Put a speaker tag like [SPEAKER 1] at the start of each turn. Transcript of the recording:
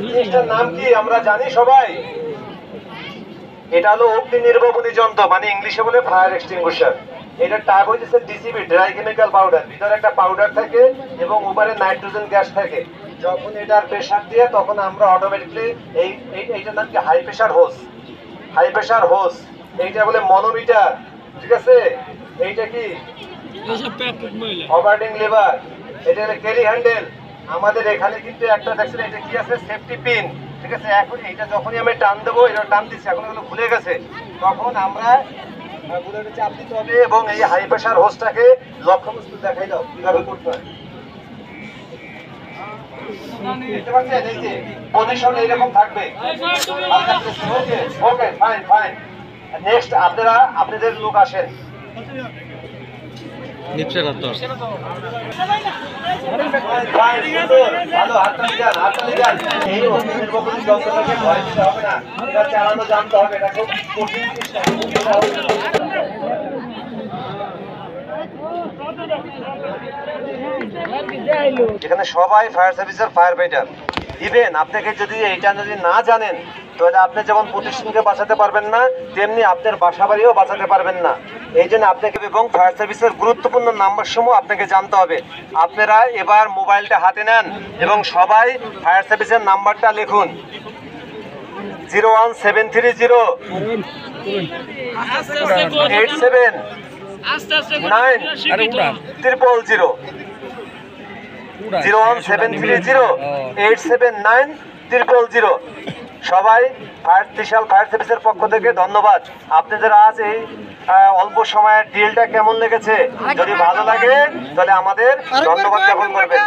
[SPEAKER 1] জিনিসটার নাম কি আমরা জানি সবাই? এটা হলো অগ্নি নির্বাপনী যন্ত্র, মানে ইংলিশে বলে ফায়ার এক্সটিংগুইশার। এটা টাগ হইতেছে ডিসিবি, ড্রাই কেমিক্যাল পাউডার। ভিতরে একটা পাউডার থাকে এবং উপরে নাইট্রোজেন গ্যাস থাকে। যখন এটার প্রেসার দিয়ে তখন আমরা অটোমেটিকলি এইটার নাম কি হাই প্রেসার হোস। হাই প্রেসার হোস এইটা বলে মনোমিটার, ঠিক আছে? এইটা কি অপারেটিং লিভার, এটা হলো ক্যারি হ্যান্ডেল। আমাদের এখানে কিন্তু একটা দেখছেন এটা কি আছে, সেফটি পিন, ঠিক আছে? এখন এইটা যখনই আমি টান দেবো, এটা টান দিচ্ছি, এখন এগুলো খুলে গেছে, তখন আমরা বুলেটে চাপ দিতে হবে এবং এই হাই প্রেসার হোসটাকে লক্ষ্যবস্তু দেখাই দাও কিভাবে করতে হয়। দেখতে পাচ্ছেন এই যে পজিশন এইরকম থাকবে। ওকে ওকে ফাইন ফাইন। নেক্সট আপনারা আপনাদের লোক আসেন। ভালো হাততালি দেন, হাততালি দেন। এই অগ্নি নির্বাপনী যন্ত্রটাকে ভয় দিতে হবে না, এটা চালানো জানতে হবে। এটা খুব কঠিন চেষ্টা। এখানে সবাই ফায়ার সার্ভিসের ফায়ার ফাইটার। ইভেন আপনাকে যদি এইটা যদি না জানেন তাহলে আপনি যেমন প্রতিষ্ঠানকে বাঁচাতে পারবেন না, তেমনি আপনার বাসা বাড়িও বাঁচাতে পারবেন না। এই জন্য আপনাকে এবং ফায়ার সার্ভিসের গুরুত্বপূর্ণ নাম্বার সমূহ আপনাকে জানতে হবে। আপনারা এবার মোবাইলটা হাতে নেন এবং সবাই ফায়ার সার্ভিসের নাম্বারটা লিখুন। 01730 87 9 000 01730 879 000। সবাই ত্রিশাল ফায়ার সার্ভিসের পক্ষ থেকে ধন্যবাদ। আপনাদের আজ এই অল্প সময়ের ডিলটা কেমন লেগেছে? যদি ভালো লাগে তাহলে আমাদের ধন্যবাদ জ্ঞাপন করবেন।